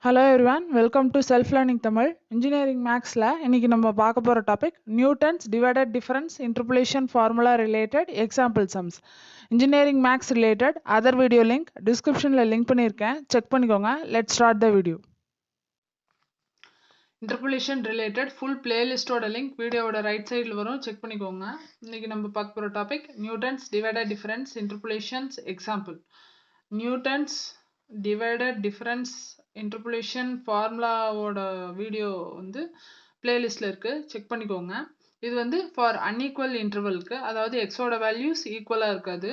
Hello everyone, welcome to Self-Learning Tamil. Engineering Mathsல இன்னைக்கு நம்ம பார்க்க போற topic Newton's divided difference interpolation formula related example sums. Engineering Maths related other video link descriptionல link பண்ணியிருக்கேன், check பண்ணிக்கோங்க. Let's start the video. Interpolation related full playlist ஓட link வீடியோவோட right சைடில் வரும், செக் பண்ணிக்கோங்க. இன்னைக்கு நம்ம பார்க்க போற topic Newton's divided difference interpolations example. Newton's divided difference interpolation formulaவோட வீடியோ வந்து பிளேலிஸ்ட்ல இருக்கு, செக் பண்ணிக்கோங்க. இது வந்து ஃபார் unequal intervalக்கு, அதாவது x ஓட வேல்யூஸ் ஈக்குவலா இருக்காது.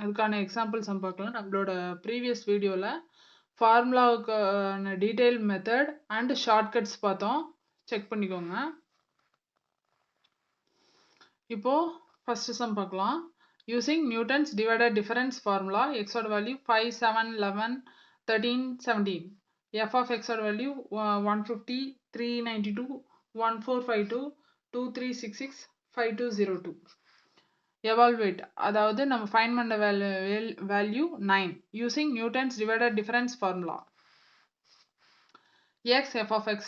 அதுக்கான எக்ஸாம்பிள்ஸ் நம்ம பார்க்கலாம். நம்மளோட ப்ரீவியஸ் வீடியோல ஃபார்முலாவுக்கான டீடைல் மெத்தட் அண்ட் ஷார்ட்கட்ஸ் பார்த்தோம், செக் பண்ணிக்கோங்க. இப்போ ஃபர்ஸ்ட் சம் பார்க்கலாம். Using Newton's divided difference formula, x odd value 5, 7, 11, 13, 17. F of x odd value 150, 392, 1452, 2366, 5202. Evaluate, அதாவது நம்ம ஃபைண்ட் பண்ண value 9 using Newton's divided difference formula. X f of x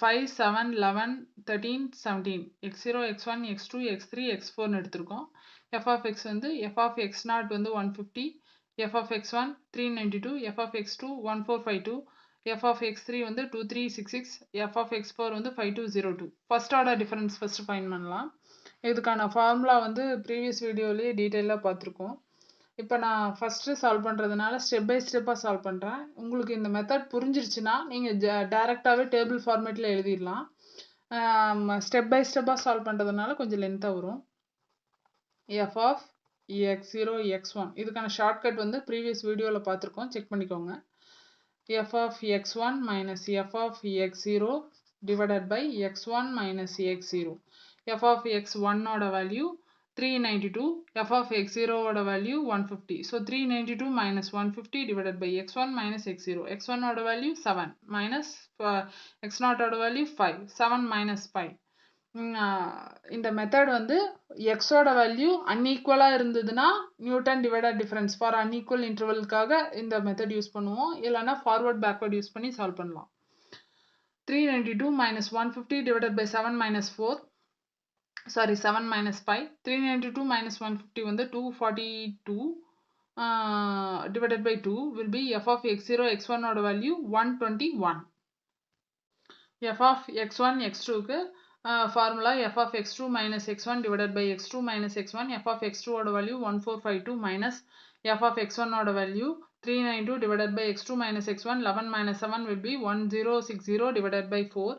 5, 7, 11, 13, 17, x0, x1, x2, x3, x4 எடுத்திருக்கோம். f of x வந்து f of x0 வந்து 150, f of x1 392, f of x2 1452, f of x3 வந்து 2366, f of x4 வந்து 5202. First order difference first find பண்ணலாம். இதுக்கான formula வந்து previous வீடியோலயே டீட்டெயிலாக பார்த்துருக்கோம். இப்போ நான் ஃபஸ்ட்டு சால்வ் பண்ணுறதுனால ஸ்டெப் பை ஸ்டெப்பாக சால்வ் பண்ணுறேன். உங்களுக்கு இந்த மெத்தட் புரிஞ்சிருச்சுன்னா நீங்கள் டேரெக்டாகவே டேபிள் ஃபார்மேட்டில் எழுதிடலாம். ஸ்டெப் பை ஸ்டெப்பாக சால்வ் பண்ணுறதுனால கொஞ்சம் லென்த்தாக வரும். எஃப் ஆஃப் x0 x1 இதுக்கான ஷார்ட்கட் வந்து ப்ரீவியஸ் வீடியோவில் பார்த்துருக்கோம், செக் பண்ணிக்கோங்க. F of x1 minus F of x0 divided by x1 minus x0. F of x1 ஓட value 392, f of x0 oda value 150. So 392 minus 150 divided by x1 minus x0. x1 oda value 7 minus x0 oda value 5. 7 minus 5. இந்த method வந்து x ஓட value அன்ஈக்குவலா இருந்ததுன்னா Newton divided difference for unequal இன்டர்வல்காக இந்த method use பண்ணுவோம். இல்லைன்னா forward backward use பண்ணி சால்வ் பண்ணலாம். 392 minus 150 divided by 7 minus 4. Sorry, 7 minus 5. 392 minus 150 வந்து 242 divided by 2 will be f of x0 x1 oda value 121. f of x1 x2 க்கு formula f of x2 minus x1 divided by x2 minus x1. f of x2 oda value 1452 minus f of x1 oda value 392 divided by x2 minus x1. 11 minus 7 will be 1060 divided by 4.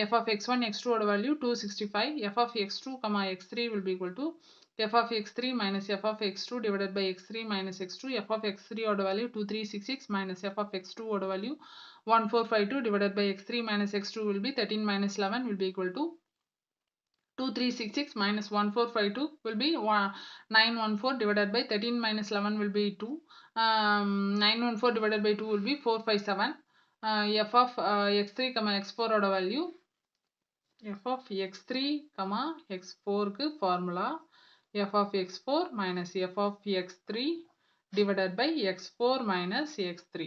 F of x1 x2 oda value 265. f of x2 comma x3 will be equal to f of x3 minus f of x2 divided by x3 minus x2. f of x3 oda value 2366 minus f of x2 oda value 1452 divided by x3 minus x2 will be 13 minus 11 will be equal to 2366 minus 1452 will be 914 divided by 13 minus 11 will be 2. 914 divided by 2 will be 457. F of x3 comma x4 oda value f of x3 comma x4 க்கு formula f of x4 minus f of x3 divided by x4 minus x3.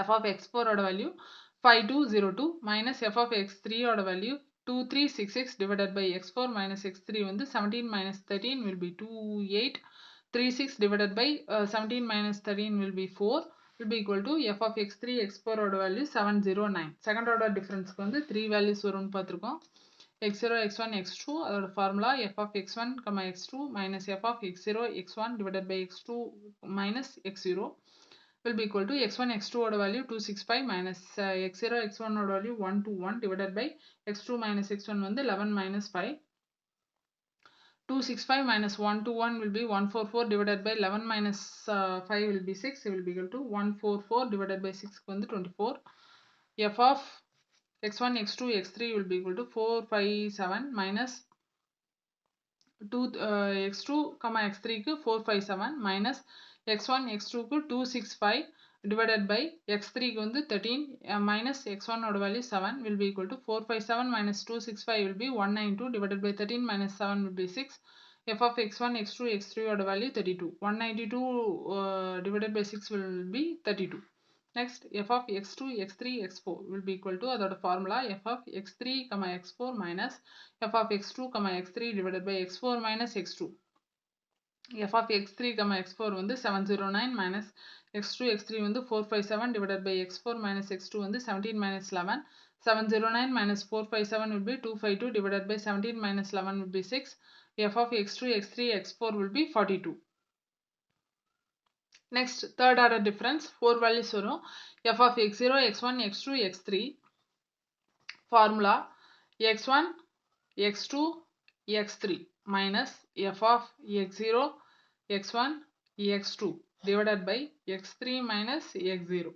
f of x4 oda value 5202 minus f of x3 oda value 2366 divided by x4 minus x3 வந்து 17 minus 13 will be 2836 divided by 17 minus 13 will be 4 will be equal to f of x3 x4 oda value 709. Second order difference க்கு வந்து 3 values வரும்னு பார்த்திருக்கோம். x0 x1 x2 அதோட formula f of x1 comma x2 minus f of x0 x1 divided by x2 minus x0 will be equal to x1 x2 oda value 265 minus x0 x1 oda value 121 divided by x2 minus x1 வந்து 11 minus 5. 265 minus 121 will be 144 divided by 11 minus 5 will be 6. It will be equal to 144 divided by 6 வந்து 24. f of x1 x2 x3 will be equal to 457 minus 2 x2 comma x3 க்கு 457 minus x1 x2 க்கு 265 divided by x3 க்கு வந்து 13 minus x1 oda value 7 will be equal to 457 minus 265 will be 192 divided by 13 minus 7 will be 6. f of x1 x2 x3 oda value 32. 192 divided by 6 will be 32. Next, f of x2, x3, x4 will be equal to அதோட formula f of x3, x4 minus f of x2, x3 divided by x4 minus x2. f of x3, x4 வந்து 709 minus x2, x3 வந்து 457 divided by x4 minus x2 வந்து 17 minus 11. 709 minus 457 will be 252 divided by 17 minus 11 will be 6. f of x2, x3, x4 will be 42. Next, third order difference, 4 values வரும். f of x0, x1, x2, x3. Formula x1, x2, x3 minus f of x0, x1, x2 divided by x3 minus x0.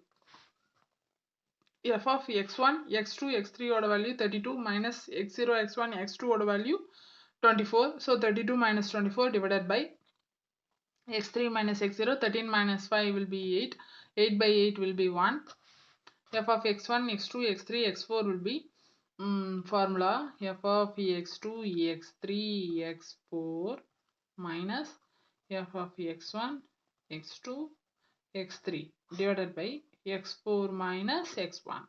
f of x1, x2, x3 oda value 32 minus x0, x1, x2 oda value 24. So 32 minus 24 divided by x3 minus x0, 13 minus 5 will be 8. 8 by 8 will be 1. f of x1, x2, x3, x4 will be formula f of x2, x3, x4 minus f of x1, x2, x3 divided by x4 minus x1.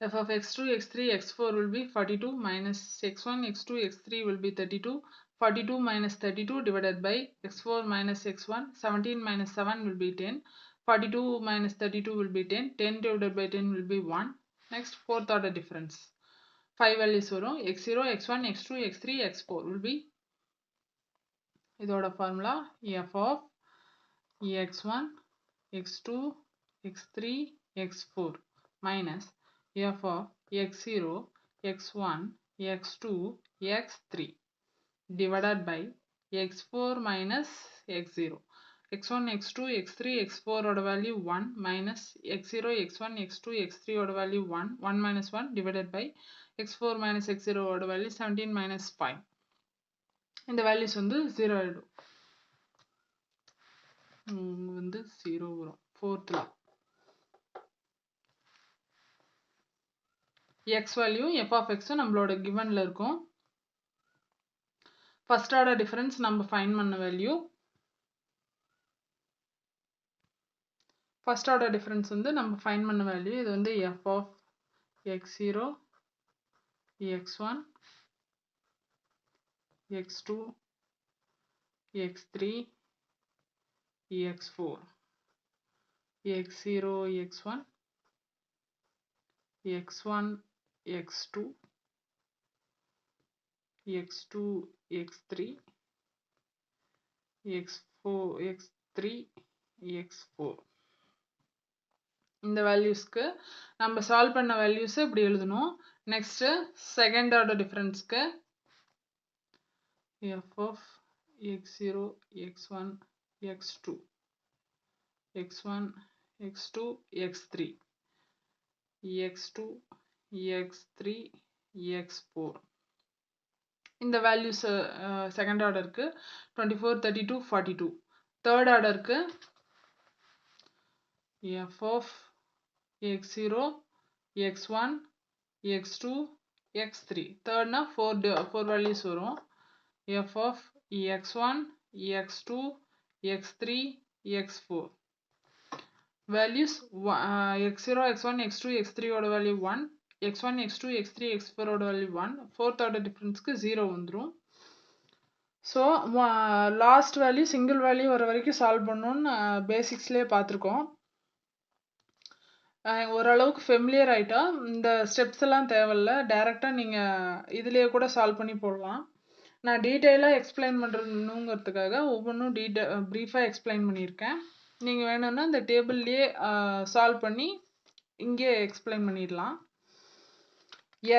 f of x2, x3, x4 will be 42 minus x1, x2, x3 will be 32. 42 minus 32 divided by x4 minus x1. 17 minus 7 will be 10. 42 minus 32 will be 10. 10 divided by 10 will be 1. Next, fourth order difference. 5 values வரும். x0, x1, x2, x3, x4 will be இதோட formula f of x1, x2, x3, x4 minus f of x0, x1, x2, x3 divided by x4 minus x0. x1, x2, x3, x4 oda value 1 minus x0, x1, x2, x3 oda value 1. 1 minus 1 divided by x4 minus x0 oda value 17 minus 5. இந்த values வந்து 0 ஆயிடும். வந்து 0 வரும். Fourth law. x value f of x நம்மளோட givenல இருக்கும். First order difference நம்ம find பண்ண value. First order difference வந்து நம்ம find பண்ண value. இது வந்து f of x0, x1, x2, x3, x4. x0, x1, x1, x2, x2, x3, x4, x3, x4. இந்த வேல்யூஸ்க்கு நம்ம சால்வ் பண்ண வேல்யூஸ் இப்படி எழுதணும். நெக்ஸ்ட் செகண்ட் ஆர்டர் டிஃபரன்ஸ்க்கு f of x0, x1, x2, x1, x2, x3, x2, x3, x4. இந்த values second ஆர்டருக்கு 24, 32, 42. Third ஆர்டருக்கு f of x0, x1, x2, x3. தேர்ட்னா 4 values வரும். f of x1, x2, x3, x4. Values x0, x1, x2, x3 ஓட value 1. x1, x2, x3, x4 ஓட value 1. Fourth order differenceக்கு 0 வந்துரும். So, last value single value வர வரைக்கும் solve பண்ணணும்னு பேசிக்ஸ்லேயே பார்த்துருக்கோம். ஓரளவுக்கு familiar ஆயிட்டா இந்த ஸ்டெப்ஸ் எல்லாம் தேவையில்ல, டைரெக்டாக நீங்கள் இதுலேயே கூட சால்வ் பண்ணி போடலாம். நான் டீட்டெயிலாக எக்ஸ்பிளைன் பண்ணுறதுங்கிறதுக்காக ஒவ்வொன்றும் ப்ரீஃபாக எக்ஸ்பிளைன் பண்ணியிருக்கேன். நீங்கள் வேணும்னா இந்த டேபிள்லேயே சால்வ் பண்ணி இங்கே எக்ஸ்பிளைன் பண்ணிடலாம்.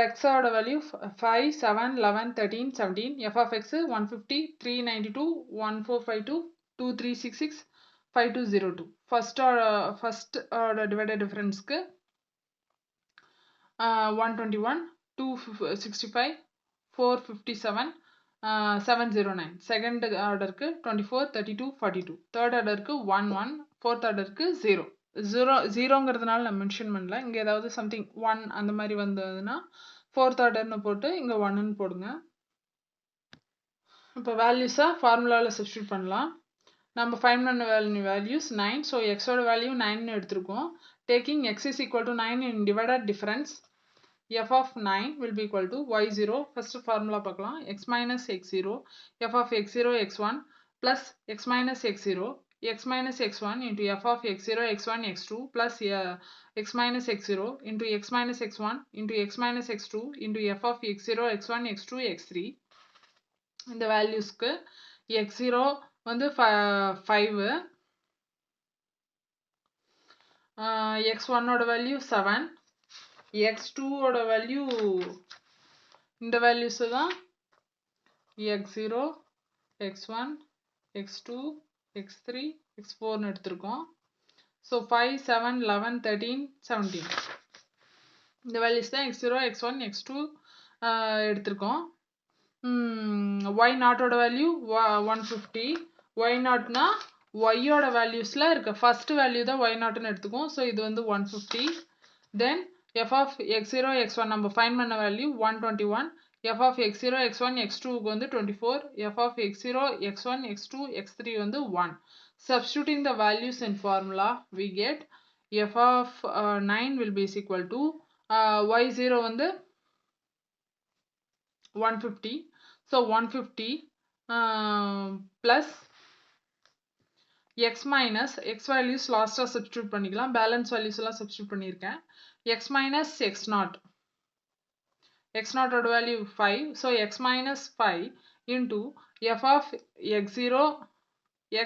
எக்ஸோட value 5, 7, 11, 13, 17. f of x 150, 392, 1452, 2366, 5202. First order divided differenceக்கு 121, 265, 457, 709. Second orderக்கு 24, 32, 42. Third orderக்கு 1, 1. Fourth orderக்கு 0. 0ங்கிறதுனால நான் மென்ஷன் பண்ணல. இங்கே ஏதாவது சம்திங் 1 அந்த மாதிரி வந்ததுன்னா ஃபோர்த் ஆர்டர்னு போட்டு இங்கே 1ன்னு போடுங்க. இப்போ வேல்யூஸாக ஃபார்முலாவில் சப்ஸ்டியூட் பண்ணலாம். நம்ம find பண்ண values 9. So x ஓட value 9 எடுத்திருக்கோம். Taking x is equal to 9 in divided difference, f of 9 will be equal to y0. First formula பார்க்கலாம். X minus x0, f of x0 x1 plus x minus x0, x minus x1 into f of x0 x1 x2 plus x minus x0 into x minus x1 into x minus x2 into f of x0 x1 x2 x3. இந்த வேல்யூஸ்க்கு x0 வந்து 5, x1 ஓட value 7, x2 ஓட value இந்த values தான் x0 x1 x2 x3 x4 னு எடுத்திருக்கோம். So 5 7 11 13 17 இந்த values தான் x0 x1 x2 எடுத்திருக்கோம். y நாட் ஓட வேல்யூ 150. y நாட்னா y ஓட வேல்யூஸ்ல இருக்க ஃபர்ஸ்ட் வேல்யூ தான் y நாட்னு எடுத்துக்குவோம். ஸோ இது வந்து 150. தென் f of x0 x1 நம்ம ஃபைண்ட் பண்ண value 121. f of x0 x1 x2க்கு வந்து 24. f of x0 x1 x2 x3 வந்து 1. Substituting the values in formula, we get f of 9 will be is equal to y0 வந்து 150. So 150 plus x minus x values last substitute பண்ணிக்கலாம். balance values எல்லாம் substitute பண்ணியிருக்கேன். x minus x0. x0 ஓட value 5. So x minus 5 into f of x0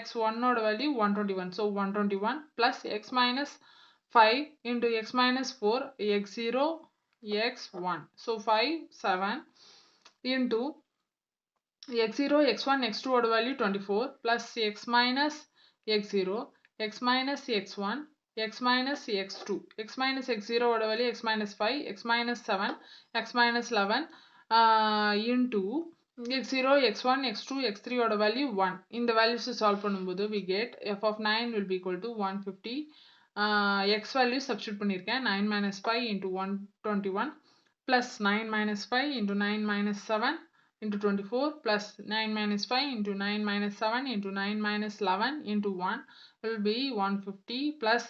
x1 ஓட value 121. So 121 plus x minus 5 into x minus 4 x0 x1. So 5 7 into x0 x1 x2 ஓட value 24 plus x minus x0 x minus x1 x minus x2 x minus x0 ஓட value x minus 5 x minus 7 x minus 11 into x0 x1 x2 x3 ஓட value 1. இந்த values solve பண்ணும்போது we get f of 9 will be equal to 150. x value substitute பண்ணியிருக்கேன். 9 minus 5 into 121 plus 9 minus 5 into 9 minus 7 into 24 plus 9 minus 5 into 9 minus 7 into 9 minus 11 into 1 will be 150 plus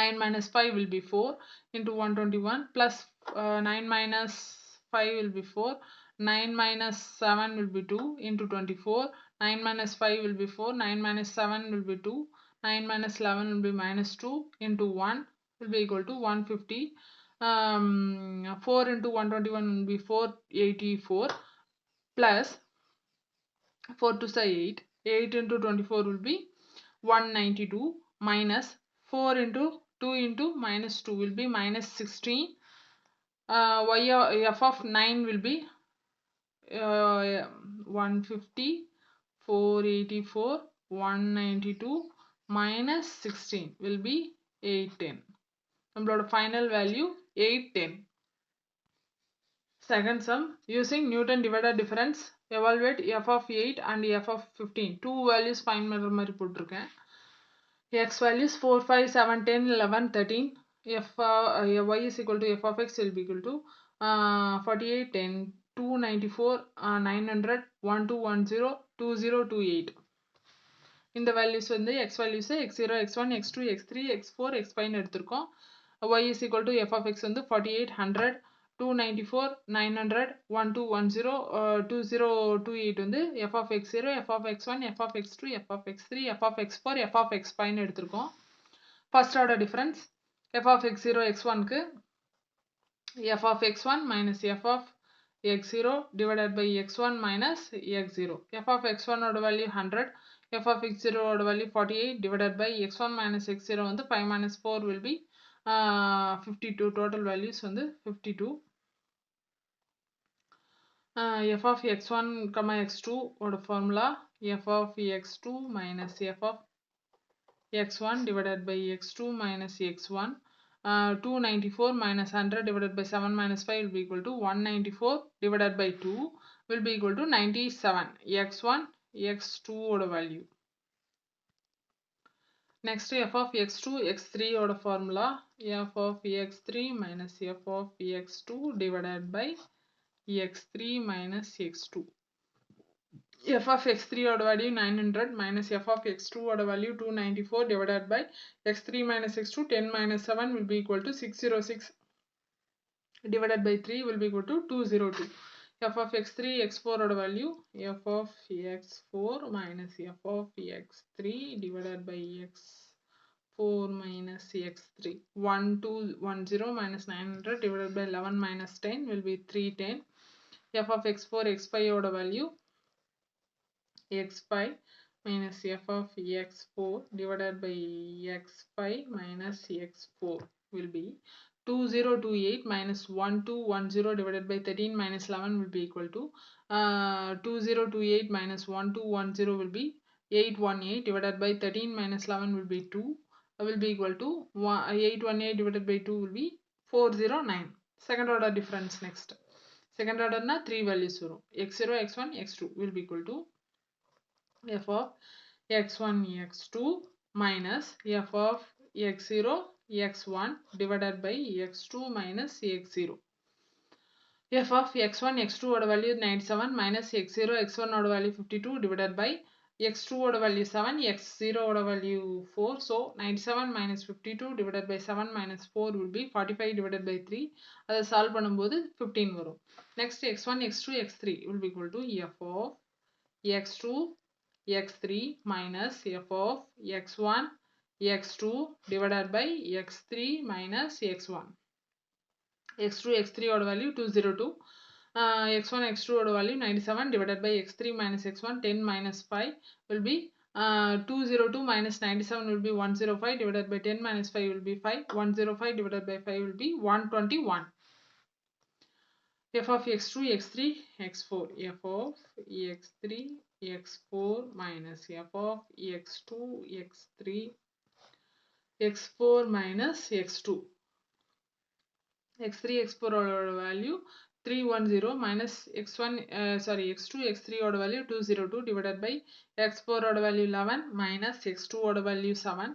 9 minus 5 will be 4 into 121 plus 9 minus 5 will be 4, 9 minus 7 will be 2 into 24, 9 minus 5 will be 4, 9 minus 7 will be 2, 9 minus 11 will be minus 2 into 1 will be equal to 150. 4 into 121 will be 484 plus 4 to say 8. 8 into 24 will be 192 minus 4 into 2 into minus 2 will be minus 16. F of 9 will be 150, 484, 192 minus 16 will be 810. நம்மளோட final value 810. Second sum, using Newton divided difference, evaluate f of 8 and f of 15. Two values find பண்ற மாதிரி போட்டிருக்கேன். x values 4 5 7 10 11 13. Y is equal to f of x will be equal to 48 10 294 900 1210 2028. இந்த values வந்து x values x0 x1 x2 x3 x4 x5 எடுத்திருக்கோம். y is equal to f of x வந்து 48 100 294 900 1210 2028 வந்து f of x0 f of x1 f of x2 f of x3 f of x4 f of x5 னு எடுத்திருக்கோம். first order difference, f of x0 x1 க்கு f of x1 minus f of x0 divided by x1 minus x0. f of x1 ஓட value 100, f of x0 ஓட value 48 divided by x1 minus x0 வந்து 5 minus 4 will be 52. Total values வந்து 52. f of x1 x2 ஓட formula f of x2 minus f of x1 divided by x2 minus x1. 294 minus 100 divided by 7 minus 5 will be equal to 194 divided by 2 will be equal to 97. x1 x2 ஓட value. Next f of x2 x3 ஓட formula f of x3 minus f of x2 divided by x3 minus x2. f of x3 odd value 900 minus f of x2 odd value 294 divided by x3 minus x2 10 minus 7 will be equal to 606 divided by 3 will be equal to 202. F of x3 x4 odd value f of x4 minus f of x3 divided by x4 minus x3 1210 minus 900 divided by 11 minus 10 will be 310. F of x4 x5 odd value x5 minus f of x4 divided by x5 minus x4 will be 2028 minus 1210 divided by 13 minus 11 will be equal to 2028 minus 1210 will be 818 divided by 13 minus 11 will be 2 will be equal to 818 divided by 2 will be 409. Second order difference next. Second order na 3 values varum. x0 x1 x2 will be equal to f of x1 x2 minus f of x0 x1 divided by x2 minus x0. F of x1 x2 odd value 97 minus x0 x1 odd value 52 divided by x2 odd value 7 x0 odd value 4. So 97 minus 52 divided by 7 minus 4 will be 45 divided by 3. அதை solve பண்ணும்போது 15 வரும். Next x1 x2 x3 will be equal to f of x2 x3 minus f of x1 x2 divided by x3 minus x1. x2 x3 odd value 202 x1 x2 odd value 97 divided by x3 minus x1 10 minus 5 will be 202 minus 97 will be 105 divided by 10 minus 5 will be 5 105 divided by 5 will be 121. F of x2 x3 x4 f of x3 x4 minus f of x2 x3 x4 minus x2 x3 x4 odd value 310 minus x1 x2 x3 odd value 202 divided by x4 odd value 11 minus x2 odd value 7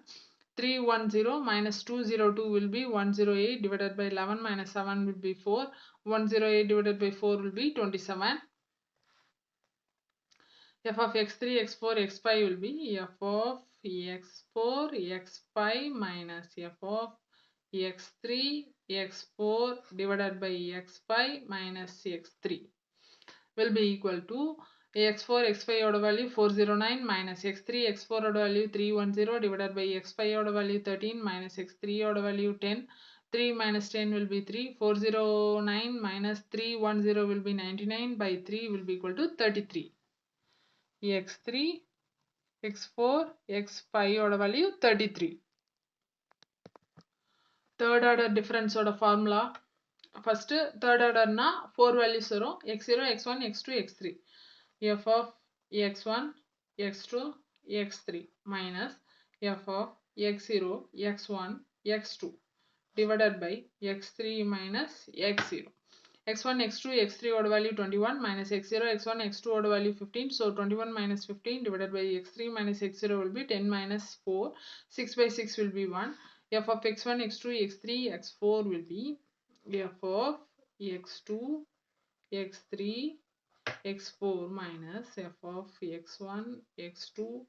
310 minus 202 will be 108 divided by 11 minus 7 will be 4 108 divided by 4 will be 27. F of x3 x4 x5 will be f of x4 x5 minus f of x3 x4 divided by x5 minus x3 will be equal to x4 x5 odd value 409 minus x3 x4 odd value 310 divided by x5 odd value 13 minus x3 odd value 10 3 minus 10 will be 3 409 minus 310 will be 99 by 3 will be equal to 33. x3 x4 x5 odd value 33. Third order difference oda formula. First third order na 4 values varum x0 x1 x2 x3 f of x1 x2 x3 minus f of x0 x1 x2 divided by x3 minus x0. x1 x2 x3 odd value 21 minus x0 x1 x2 odd value 15. So 21 minus 15 divided by x3 minus x0 will be 10 minus 4 6 by 6 will be 1. F of x1 x2 x3 x4 will be f of x2 x3 x4 minus f of x1 x2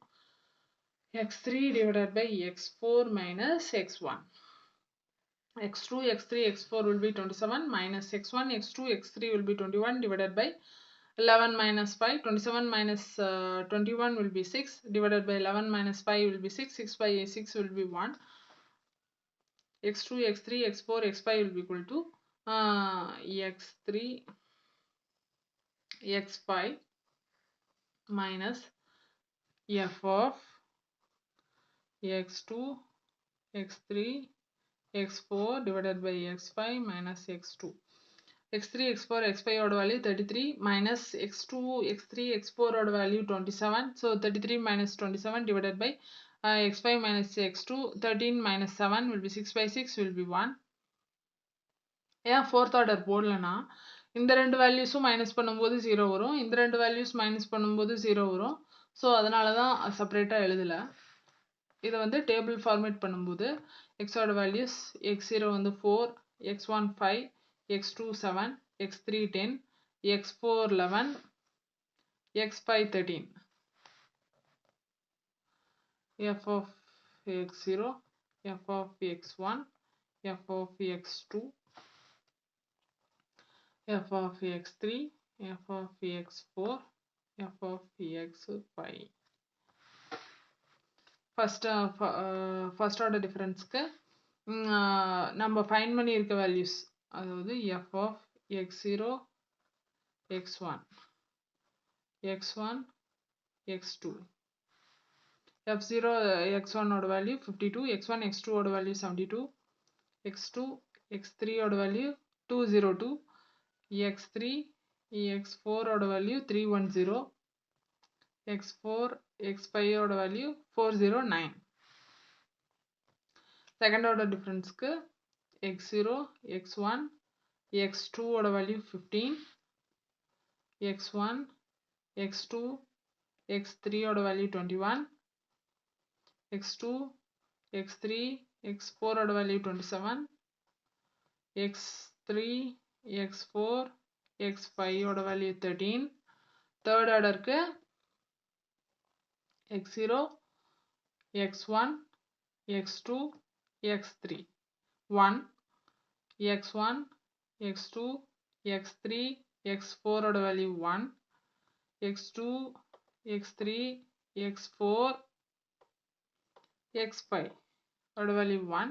x3 divided by x4 minus x1. x2 x3 x4 will be 27 minus x1 x2 x3 will be 21 divided by 11 minus 5 27 minus 21 will be 6 divided by 11 minus 5 will be 6 6 by 6 will be 1. x2 x3 x4 x5 will be equal to x3 x5 minus f of x2 x3 x4 divided by x5 minus x2. x3 x4 x5 odd value 33 minus x2 x3 x4 odd value 27. So 33 minus 27 divided by x5 minus x2 13 minus 7 will be 6 by 6 will be 1. ஏன் fourth order போடலனா இந்த ரெண்டு வேல்யூஸும் minus பண்ணும்போது 0 வரும் இந்த ரெண்டு values minus பண்ணும்போது 0 வரும் so அதனால தான் செப்பரேட்டாக எழுதல இதை வந்து டேபிள் ஃபார்மேட் பண்ணும்போது எக்ஸோட வேல்யூஸ் x0 வந்து 4 x1 5 x2 7 x3 10 x4 11 x5 13, f of x0, f of x1, f of x2, f of x3, f of x4, f of x5. first order differenceக்கு நம்ம ஃபைண்ட் பண்ணியிருக்க வேல்யூஸ் அதாவது f of x0 x1 x1 x2 f0 x1 ஓட value 52 x1 x2 ஓட value 72 x2 x3 ஓட value 202 x3 x4 ஓட value 310 x4 x5 ஓட value 409. Second order டிஃபரன்ஸ்க்கு x0 x1 x2 ஓட value 15 x1 x2 x3 ஓட value 21 x2 x3 x4 ஓட value 27 x3 x4 x5 ஓட value 13. Third ஆர்டருக்கு x0 x1 x2 x3 1 x1 x2 x3 x4 ஓட value 1 x2 x3 x4 x5 ஓட value 1.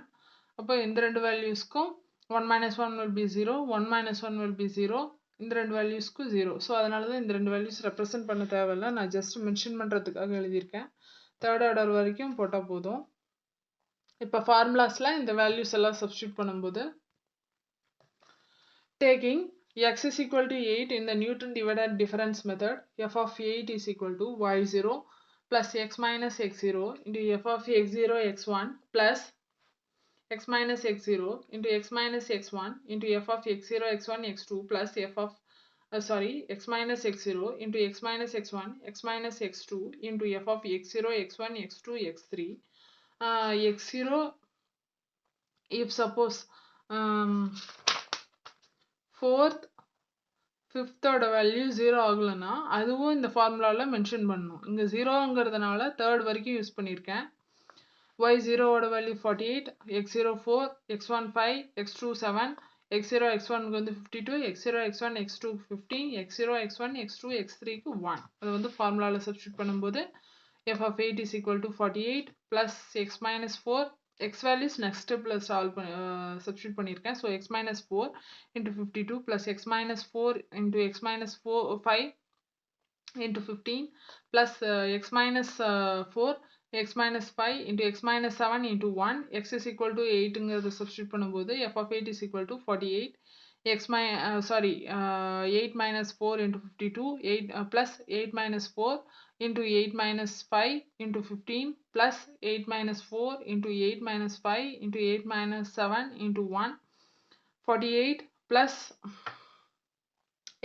அப்போ இந்த ரெண்டு வேல்யூஸ்க்கும் 1 minus 1 will be 0 1 minus 1 will be 0 இந்த ரெண்டு வேல்யூஸ்க்கும் 0. ஸோ அதனால தான் இந்த ரெண்டு வேல்யூஸ் ரெப்ரசென்ட் பண்ண தேவையில்லை, நான் ஜஸ்ட் மென்ஷன் பண்ணுறதுக்காக எழுதியிருக்கேன். தேர்ட் ஆர்டர் வரைக்கும் போட்டால் போதும். இப்போ ஃபார்முலாஸில் இந்த வேல்யூஸ் எல்லாம் சப்ஸ்டியூட் பண்ணும்போது taking x is equal to 8 in the Newton divided difference method, f of 8 is equal to y0 plus x minus x0 into f of x0 x1 plus x minus x0 into x minus x1 into f of x0 x1 x2 plus f of x minus x0 into x minus x1 x minus x2 into f of x0 x1 x2 x3. x0 if suppose fourth fifth ஓட value 0 ஆகலைன்னா அதுவும் இந்த ஃபார்முலாவில் mention பண்ணணும். இங்கே 0ங்கிறதுனால third வரைக்கும் use பண்ணியிருக்கேன். y0 ஓட value 48 x0 4 x1 5 x2 7 x0 x1க்கு வந்து 52 x0 x1 x2 15 x0 x1 x2 x3க்கு 1. அது வந்து ஃபார்முலாவில் சப்ஸ்டியூட் பண்ணும்போது f of 8 is equal to 48 plus x minus 4 x values next stepல substitute பண்ணியிருக்கேன். So x minus 4 into 52 plus x minus 4 into x minus 5 into 15 plus x minus 4 x minus 5 into x minus 7 into 1 x is equal to 8ங்கிறத substitute பண்ணும்போது f of 8 is equal to 48 8 minus 4 into 52 8 plus 8 minus 4 into 8 minus 5 into 15 plus 8 minus 4 into 8 minus 5 into 8 minus 7 into 1 48 plus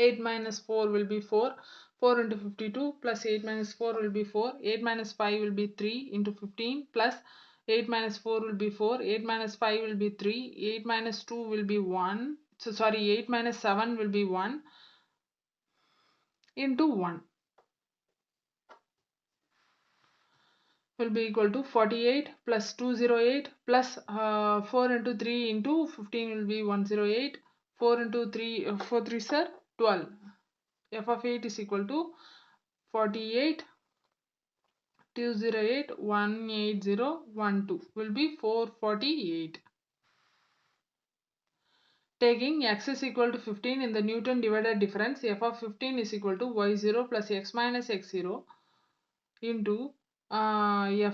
8 minus 4 will be 4 4 into 52 plus 8 minus 4 will be 4 8 minus 5 will be 3 into 15 plus 8 minus 4 will be 4 8 minus 5 will be 3 8 minus 2 will be 1 8 minus 7 will be 1 into 1 will be equal to 48 plus 208 plus 4 into 3 into 15 will be 108 4 into 3 4 3 sir 12. f of 8 is equal to 48 208 180 12 will be 448. Taking x is equal to 15 in the Newton divided difference, f of 15 is equal to y0 plus x minus x0 into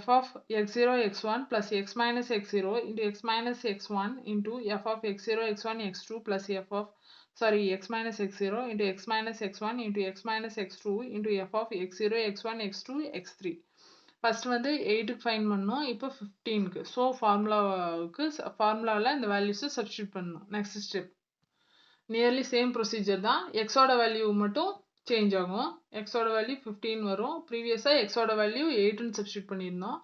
f of x0 x1 plus x minus x0 into x minus x1 into f of x0 x1 x2 plus f of x minus x0 into x minus x1 into x minus x2 into f of x0 x1 x2 x3. First வந்து 8க்கு find பண்ணோம், இப்போ 15க்கு. So ஃபார்முலாவில் இந்த வேல்யூஸை substitute பண்ணணும். Next step nearly same procedure தான், எக்ஸோட value மட்டும் சேஞ்ச் ஆகும். எக்ஸோட வேல்யூ 15 வரும், ப்ரீவியஸாக எக்ஸோட வேல்யூ 8ன்னு சப்ஸ்டியூட் பண்ணியிருந்தோம்.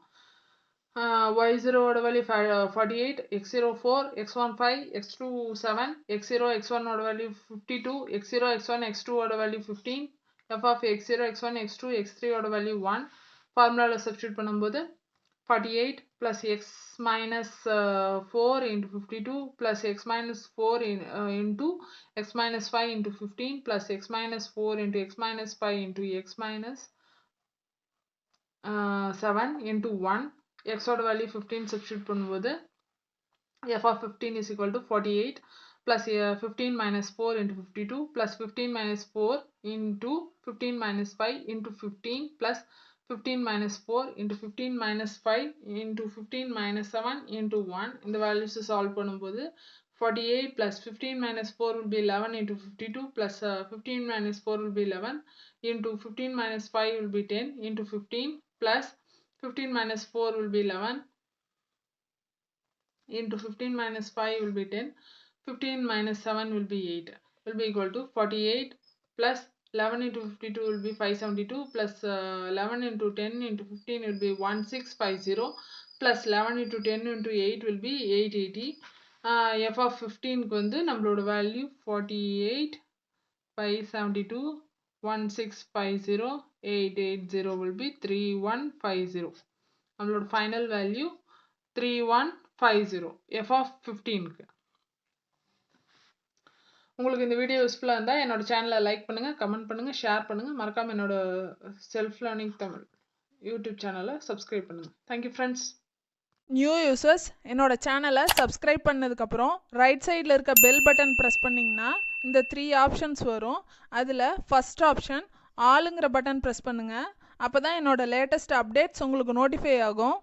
y0 ஓட value 48 x0 4 x1 5 x2 7 x0 x1 ஓட வேல்யூ 52 x0 x1 x2 ஓட value 15 f of x0 x1 x2 x3 ஓட வேல்யூ 1 ஃபார்முலாவில் சப்ஸ்டியூட் பண்ணும்போது 48 plus x minus 4 into 52 plus x minus 4 into x minus 5 into 15 plus x minus 4 into x minus 5 into x minus 7 into 1 x ஓட value 15 substitute பண்ணும்போது f of 15 is equal to 48 plus 15 minus 4 into 52 plus 15 minus 4 into 15 minus 5 into 15 plus 15 minus 4 into 15 minus 5 into 15 minus 7 into 1 இந்த values solve பண்ணும்போது 48 plus 15 minus 4 will be 11 into 52 plus 15 minus 4 will be 11 into 15 minus 5 will be 10 into 15 plus 15 minus 4 will be 11 into 15 minus 5 will be 10. 15 minus 7 will be 8. Will be equal to 48 plus 11 into 52 will be 572 plus 11 into 10 into 15 will be 1650 plus 11 into 10 into 8 will be 880. F of 15 க்கு வந்து நம்மளோட value 48 572 1650 880 will be 3150. நம்மளோட final value 3150 f of 15. உங்களுக்கு இந்த video யூஸ்ஃபுல்லா இருந்தா என்னோட சேனலை லைக் பண்ணுங்க, கமெண்ட் பண்ணுங்க, ஷேர் பண்ணுங்க. மறக்காம என்னோட செல்ஃப் லேர்னிங் தமிழ் யூடியூப் சேனலை சப்ஸ்கிரைப் பண்ணுங்க. Thank you friends. நியூ யூசர்ஸ் என்னோட சேனலை சப்ஸ்கிரைப் பண்ணதுக்கப்புறம் ரைட் சைடில் இருக்க பெல் பட்டன் ப்ரெஸ் பண்ணிங்கன்னா இந்த 3 ஆப்ஷன்ஸ் வரும். அதில் ஃபஸ்ட் ஆப்ஷன் ஆளுங்கிற பட்டன் ப்ரெஸ் பண்ணுங்கள். அப்போ தான் என்னோட லேட்டஸ்ட் அப்டேட்ஸ் உங்களுக்கு நோட்டிஃபை ஆகும்.